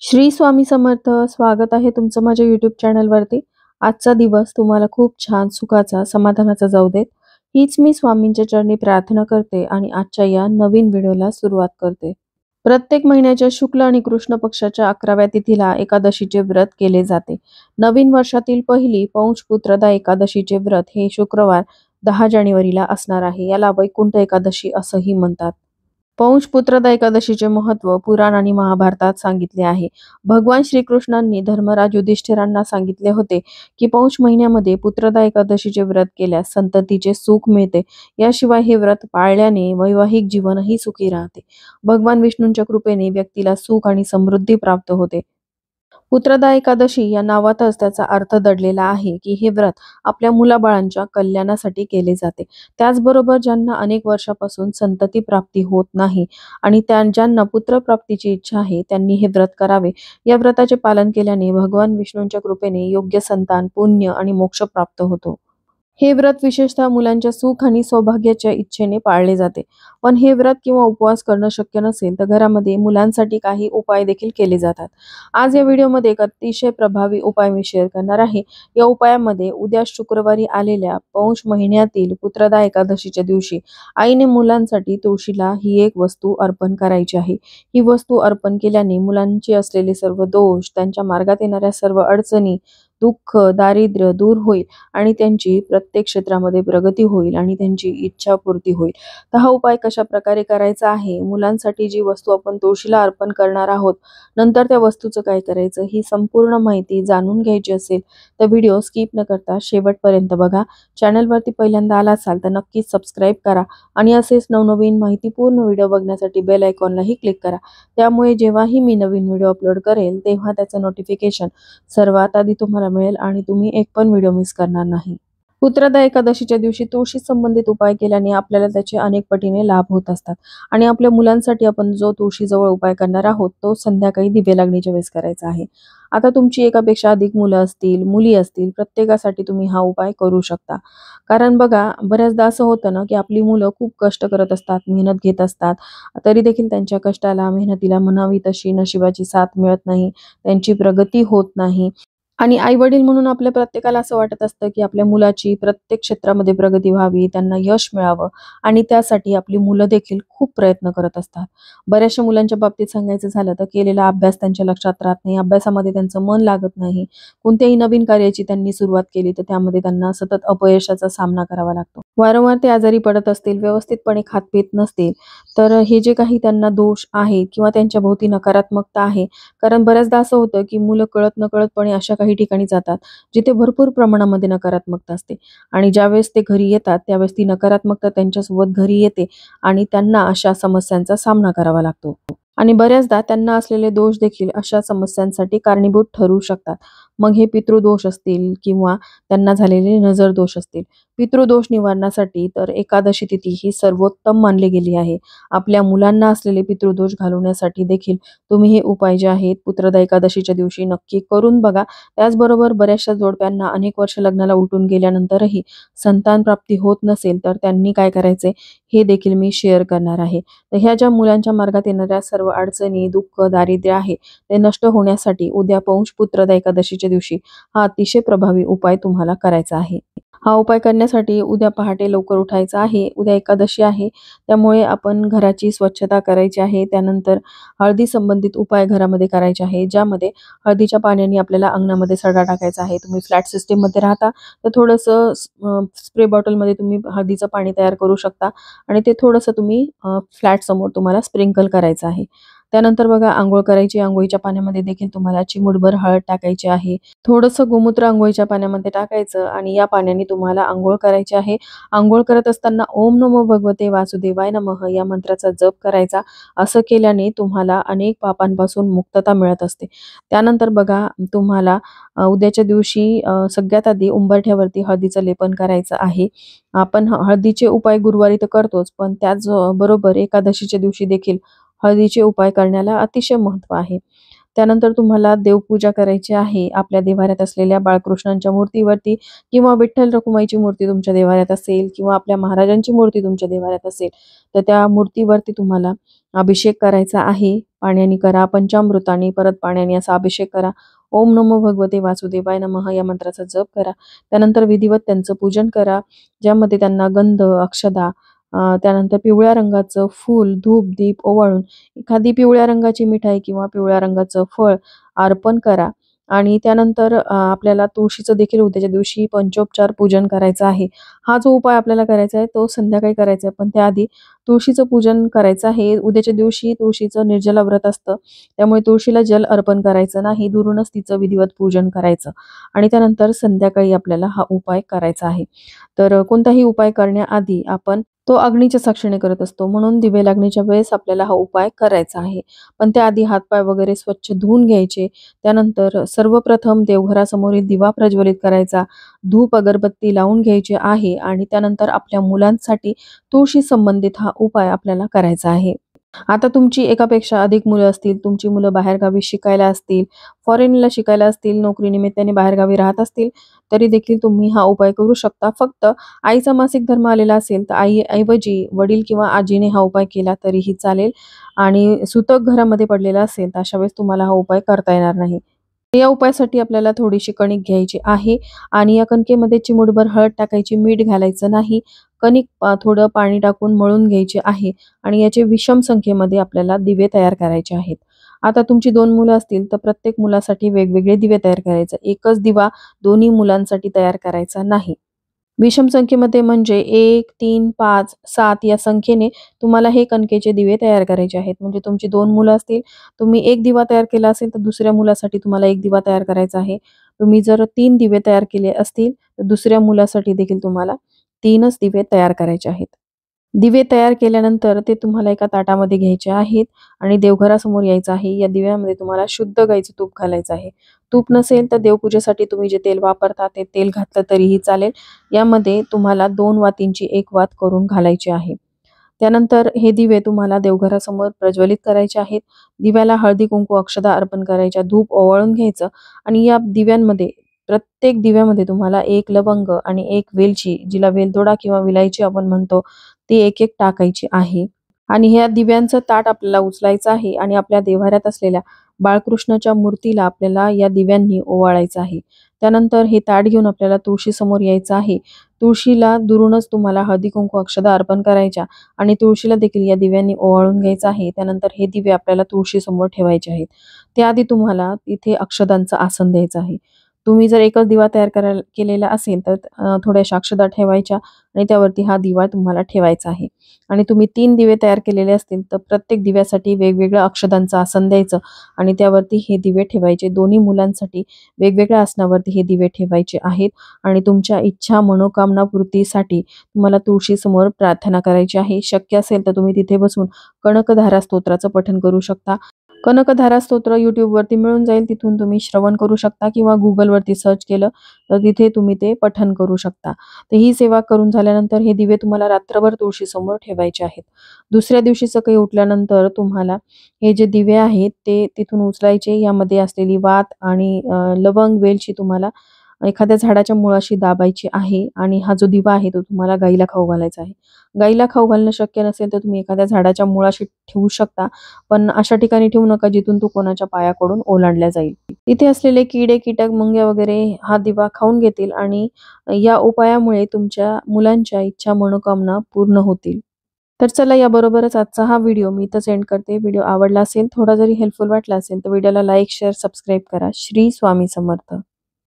श्री स्वामी समर्थ. स्वागत आहे तुमचं माझ्या YouTube चॅनलवरती. आजचा दिवस तुम्हाला खूप छान, सुखाचा, समाधानाचा जाऊ देत. हीच मी स्वामींच्या चरणी प्रार्थना करते आणि आजच्या या नवीन व्हिडिओला सुरुवात करते. प्रत्येक महिन्याच्या शुक्ल आणि कृष्ण पक्षाच्या 11व्या तिथीला एकादशीचे व्रत केले जाते. नवीन वर्षातील पहिली पौष पुत्रदा एकादशीचे व्रत हे शुक्रवार 10 जानेवारीला असणार आहे. याला वैकुंठ एकादशी असंही म्हणतात. पौष पुत्रदा एकादशीचे महत्त्व पुराण आणि महाभारतात सांगितले आहे. भगवान श्रीकृष्णांनी धर्मराज युधिष्ठिरांना सांगितले होते की पौष महिन्यामध्ये पुत्रदा एकादशीचे व्रत केल्यास संततीचे सुख मिळते. याशिवाय हे व्रत पाळल्याने वैवाहिक जीवनही सुखी राहते. भगवान विष्णूंच्या कृपेने व्यक्तीला सुख आणि समृद्धी प्राप्त होते. पुत्रदा एकादशी या नावातच त्याचा अर्थ दडलेला आहे की हे व्रत आपल्या मुलाबाळांच्या कल्याणासाठी केले जाते. त्याचबरोबर ज्यांना अनेक वर्षापासून संतती प्राप्ती होत नाही आणि ज्यांना पुत्रप्राप्तीची इच्छा आहे त्यांनी हे व्रत करावे. या व्रताचे पालन केल्याने भगवान विष्णूंच्या कृपेने योग्य संतान, पुण्य आणि मोक्ष प्राप्त होतो. हे व्रत विशेषतः मुलांच्या सुख आणि सौभाग्याच्या इच्छेने पाळले जाते. पण हे व्रत किंवा उपवास करणं शक्य नसेल तर घरामध्ये मुलांसाठी काही उपाय देखील केले जातात. आज या व्हिडिओमध्ये एक अतिशय प्रभावी उपाय मी शेअर करणार आहे. या उपायामध्ये उद्या शुक्रवारी आलेल्या पौष महिन्यातील पुत्रदा एकादशीच्या दिवशी आईने मुलांसाठी तुळशीला ही एक वस्तू अर्पण करायची आहे. ही वस्तू अर्पण केल्याने मुलांचे असलेले सर्व दोष, त्यांच्या मार्गात येणाऱ्या सर्व अडचणी, दुःख, दारिद्र्य दूर होईल आणि त्यांची प्रत्येक क्षेत्रामध्ये प्रगती होईल आणि त्यांची इच्छापूर्ती होईल. तर हा उपाय कशा प्रकारे करायचा आहे, मुलांसाठी जी वस्तू आपण तुळशीला अर्पण करणार आहोत, नंतर त्या वस्तूचं काय करायचं, ही संपूर्ण माहिती जाणून घ्यायची असेल तर व्हिडिओ स्किप न करता शेवटपर्यंत बघा. चॅनलवरती पहिल्यांदा आला असाल तर नक्कीच सबस्क्राईब करा आणि असेच नवनवीन माहितीपूर्ण व्हिडिओ बघण्यासाठी बेल आयकॉनलाही क्लिक करा. त्यामुळे जेव्हाही मी नवीन व्हिडिओ अपलोड करेल तेव्हा त्याचं नोटिफिकेशन सर्वात आधी तुम्हाला मिळेल आणि तुम्ही एक पण व्हिडिओ मिस करणार नाही. पुत्रदा एकादशीच्या दिवशी तुळशी संबंधित उपाय केल्याने आपल्याला त्याचे अनेक पटीने लाभ होत असतात आणि आपल्या मुलांसाठी आपण जो तुळशीजवळ उपाय करणार आहोत तो संध्याकाळी दिवे लागण्याच्या वेळेस करायचा आहे. आता तुमची एकापेक्षा अधिक मुलं असतील, मुली असतील, प्रत्येकासाठी तुम्ही हा उपाय करू शकता. कारण बघा, बऱ्याचदा असं होतं ना की आपली मुलं खूप कष्ट करत असतात, मेहनत घेत असतात, तरी देखील त्यांच्या कष्टाला, मेहनतीला म्हणावी तशी नशिबाची साथ मिळत नाही, त्यांची प्रगती होत नाही. आणि आई-वडील म्हणून आपल्या प्रत्येकाला असं वाटत असतं की आपल्या मुलाची प्रत्येक क्षेत्रामध्ये प्रगती व्हावी, त्यांना यश मिळावं आणि त्यासाठी आपली मुलं देखील खूप प्रयत्न करत असतात. बऱ्याचशा मुलांच्या बाबतीत सांगायचं झालं तर केलेला अभ्यास त्यांच्या लक्षात राहत नाही, अभ्यासामध्ये त्यांचं मन लागत नाही. कोणत्याही नवीन कार्याची त्यांनी सुरुवात केली तर त्यामध्ये त्यांना सतत अपयशाचा सामना करावा लागतो. वारंवार ते आजारी पडत असतील, व्यवस्थितपणे खात-पीत नसतील, तर हे जे काही त्यांना दोष आहेत किंवा त्यांच्या भोवती नकारात्मकता आहे, कारण बऱ्याचदा असं होतं की मुलं कळत-नकळतपणे अशा काही ठिकाणी जातात जिथे भरपूर प्रमाणामध्ये नकारात्मकता असते आणि ज्यावेळेस ते घरी येतात त्यावेळेस ती नकारात्मकता त्यांच्यासोबत घरी येते आणि त्यांना अशा समस्यांचा सामना करावा लागतो. आणि बऱ्याचदा त्यांना असलेले दोष देखील अशा समस्यांसाठी कारणीभूत ठरू शकतात. मग हे पितृदोष असतील किंवा त्यांना झालेले नजर दोष असतील. पितृदोष निवारणासाठी तर एकादशी तिथी ही सर्वोत्तम मानली गेली आहे. आपल्या मुलांना असलेले पितृदोष घालवण्यासाठी देखील तुम्ही हे उपाय जे आहेत पुत्रदा एकादशीच्या दिवशी नक्की करून बघा. त्याचबरोबर बऱ्याचशा जोडप्यांना अनेक वर्ष लग्नाला उलटून गेल्यानंतरही संतान प्राप्ती होत नसेल तर त्यांनी काय करायचे हे देखील मी शेअर करणार आहे. तर ह्या ज्या मुलांच्या मार्गात येणाऱ्या सर्व अडचणी, दुःख, दारिद्र्य आहे ते नष्ट होण्यासाठी उद्या पौष पुत्रदा एकादशीच्या दिवशी हा अतिशय प्रभावी उपाय तुम्हाला करायचा आहे. हा उपाय करण्यासाठी उद्या पहाटे लवकर उठायचं आहे. उद्या एकादशी आहे त्यामुळे आपण घराची स्वच्छता करायची आहे. त्यानंतर हळदी संबंधित उपाय घरामध्ये करायचे आहे, ज्यामध्ये हळदीच्या पाण्याने आपल्याला अंगणामध्ये सडा टाकायचा आहे. तुम्ही फ्लॅट सिस्टीममध्ये राहता तर थोडंसं स्प्रे बॉटलमध्ये तुम्ही हळदीचं पाणी तयार करू शकता आणि ते थोडंसं तुम्ही फ्लॅट समोर तुम्हाला स्प्रिंकल करायचं आहे. त्यानंतर बघा, अंघोळ करायची. अंघोळीच्या पाण्यामध्ये देखील तुम्हाला चिमूटभर हळद टाकायची आहे. थोडंसं गोमूत्र अंघोळीच्या पाण्यामध्ये टाकायचं आणि या पाण्याने तुम्हाला अंघोळ करायची आहे. अंघोळ करत असताना ओम नमो भगवते वासुदेवाय नमः या मंत्राचा जप करायचा. असं केल्याने तुम्हाला अनेक पापांपासून मुक्तता मिळत असते. त्यानंतर बघा, तुम्हाला उद्याच्या दिवशी सगळ्यात आधी उंबरठ्यावरती हळदीचं लेपन करायचं आहे. आपण हळदीचे उपाय गुरुवारी तर करतोच, पण त्याच बरोबर एकादशीच्या दिवशी देखील हळदीचे उपाय करण्याला अतिशय महत्त्व आहे. त्यानंतर तुम्हाला देवपूजा करायची आहे. आपल्या देव्हाऱ्यात असलेल्या बाळकृष्णांच्या मूर्तीवरती किंवा विठ्ठल रखुमाईची मूर्ती तुमच्या देव्हाऱ्यात असेल किंवा आपल्या महाराजांची मूर्ती तुमच्या देव्हाऱ्यात असेल तर त्या मूर्तीवरती तुम्हाला अभिषेक करायचा आहे. पाण्याने करा, पंचामृताने परत पाण्याने असा अभिषेक करा. ओम नमो भगवते वासुदेवाय नमः या मंत्राचा जप करा. त्यानंतर विधिवत त्यांचं पूजन करा, ज्यामध्ये त्यांना गंध, अक्षदा, त्यानंतर पिवळ्या रंगाचं फूल, धूप, दीप ओवाळून एखादी पिवळ्या रंगाची मिठाई किंवा पिवळ्या रंगाचं फळ अर्पण करा. आणि त्यानंतर आपल्याला तुळशीचं देखील उद्याच्या दिवशी पंचोपचार पूजन करायचं आहे. हा जो उपाय आपल्याला करायचा आहे तो संध्याकाळी करायचा आहे, पण त्याआधी तुळशीचं पूजन करायचं आहे. उद्याच्या दिवशी तुळशीचं निर्जला व्रत असतं, त्यामुळे तुळशीला जल अर्पण करायचं नाही, दुरूनच तिचं विधिवत पूजन करायचं आणि त्यानंतर संध्याकाळी आपल्याला हा उपाय करायचा आहे. तर कोणताही उपाय करण्याआधी आपण तो अग्नीच्या साक्षीने करत असतो, म्हणून दिवे लागण्याच्या वेळेस आपल्याला हा उपाय करायचा आहे. पण त्याआधी हातपाय वगैरे स्वच्छ धुवून घ्यायचे. त्यानंतर सर्वप्रथम देवघरासमोरील दिवा प्रज्वलित करायचा, धूप अगरबत्ती लावून घ्यायची आहे आणि त्यानंतर आपल्या मुलांसाठी तुळशी संबंधित हा उपाय आपल्याला करायचा आहे. आता तुमची एकापेक्षा अधिक मुलं असतील, तुमची मुलं बाहेरगावी शिकायला असतील, फॉरेनला शिकायला असतील, नोकरीनिमित्ताने बाहेरगावी राहत असतील, तरी देखील तुम्ही हा उपाय करू शकता. फक्त आईचा मासिक धर्म आलेला असेल तर आईऐवजी वडील किंवा आजीने हा उपाय केला तरीही चालेल आणि सुतक घरामध्ये पडलेला असेल तर अशा वेळेस तुम्हाला हा उपाय करता येणार नाही. या उपायासाठी आपल्याला थोडीशी कणिक घ्यायची आहे आणि या कणकेमध्ये चिमूटभर हळद टाकायची, मीठ घालायचं नाही. कणिक थोडं पाणी टाकून मळून घ्यायचे आहे आणि याचे विषम संख्येमध्ये आपल्याला दिवे तयार करायचे आहेत. आता तुमची 2 मुलं असतील तर प्रत्येक मुलासाठी वेगवेगळे दिवे तयार करायचे. एकच दिवा दोन्ही मुलांसाठी तयार करायचा नाही. विषम संख्येमध्ये म्हणजे 1, 3, 5, 7 या संख्येने तुम्हाला हे कणकेचे दिवे तयार करायचे आहेत. म्हणजे तुमची 2 मुलं असतील, तुम्ही 1 दिवा तयार केला असेल तर दुसऱ्या मुलासाठी तुम्हाला 1 दिवा तयार करायचा आहे. तुम्ही जर 3 दिवे तयार केले असतील तर दुसऱ्या मुलासाठी देखील तुम्हाला 3च दिवे तयार करायचे आहेत. दिवे तयार केल्यानंतर ते तुम्हाला एका ताटामध्ये घ्यायचे आहेत आणि देवघरासमोर यायचं आहे. या दिव्यामध्ये तुम्हाला शुद्ध गाईचं तूप घालायचं आहे. तूप नसेल तर देवपूजेसाठी तुम्ही जे तेल वापरता ते तेल घातलं तरीही चालेल. यामध्ये तुम्हाला 2 वातींची 1 वात करून घालायची आहे. त्यानंतर हे दिवे तुम्हाला देवघरासमोर प्रज्वलित करायचे आहेत. दिव्याला हळदी कुंकू अक्षदा अर्पण करायच्या, धूप ओवाळून घ्यायचं आणि या दिव्यांमध्ये प्रत्येक दिव्यामध्ये तुम्हाला 1 लवंग आणि 1 वेलची, जिला वेलदोडा किंवा विलायची आपण म्हणतो, ती एक टाकायची आहे. आणि ह्या दिव्यांचं ताट आपल्याला उचलायचं आहे आणि आपल्या देव्हाऱ्यात असलेल्या बाळकृष्णाच्या मूर्तीला आपल्याला या दिव्यांनी ओवाळायचं आहे. त्यानंतर हे ताट घेऊन आपल्याला तुळशीसमोर यायचं आहे. तुळशीला दुरूनच तुम्हाला हळदी कुंकू अक्षदा अर्पण करायच्या आणि तुळशीला देखील या दिव्यांनी ओवाळून घ्यायचं आहे. त्यानंतर हे दिवे आपल्याला तुळशीसमोर ठेवायचे आहेत. त्याआधी तुम्हाला इथे अक्षदांचं आसन द्यायचं आहे. तुम्ही जर एकच दिवा तयार केलेला असेल तर थोड्याशा अक्षदा ठेवायच्या आणि त्यावरती हा दिवा तुम्हाला ठेवायचा आहे. आणि तुम्ही 3 दिवे तयार केलेले असतील तर प्रत्येक दिव्यासाठी वेगवेगळं अक्षदांचं आसन द्यायचं आणि त्यावरती हे दिवे ठेवायचे. दोन्ही मुलांसाठी वेगवेगळ्या आसनावरती हे दिवे ठेवायचे आहेत आणि तुमच्या इच्छा मनोकामना पूर्तीसाठी तुम्हाला तुळशीसमोर प्रार्थना करायची आहे. शक्य असेल तर तुम्ही तिथे बसून कनकधारा स्तोत्राचं पठण करू शकता. कनकधारा स्तोत्र YouTubeवरती मिळून जाईल, तिथून तुम्ही श्रवण करू शकता किंवा Googleवरती सर्च केलं तर तिथे तुम्ही ते पठण करू शकता. तर ही सेवा करून झाल्यानंतर हे दिवे तुम्हाला रात्रभर तुळशीसमोर ठेवायचे आहेत. दुसऱ्या दिवशी सकाळी उठल्यानंतर तुम्हाला हे जे दिवे आहेत ते तिथून उचलायचे. यामध्ये असलेली वात आणि लवंग, वेलची तुम्हाला एखाद्या झाडाच्या मुळाशी दाबायची आहे आणि हा जो दिवा आहे तो तुम्हाला गाईला खाऊ घालायचा आहे. गाईला खाऊ घालणं शक्य नसेल तर तुम्ही एखाद्या झाडाच्या मुळाशी ठेवू शकता, पण अशा ठिकाणी ठेवू नका जिथून तो कोणाच्या पायाकडून ओलांडला जाईल. तिथे असलेले किडे, कीटक, मुंग्या वगैरे हा दिवा खाऊन घेतील आणि या उपायामुळे तुमच्या मुलांच्या इच्छा मनोकामना पूर्ण होतील. तर चला, याबरोबरच आजचा हा व्हिडिओ मी इथंच एंड करते. व्हिडिओ आवडला असेल, थोडा जरी हेल्पफुल वाटला असेल तर व्हिडिओला लाईक, शेअर, सबस्क्राईब करा. श्री स्वामी समर्थ.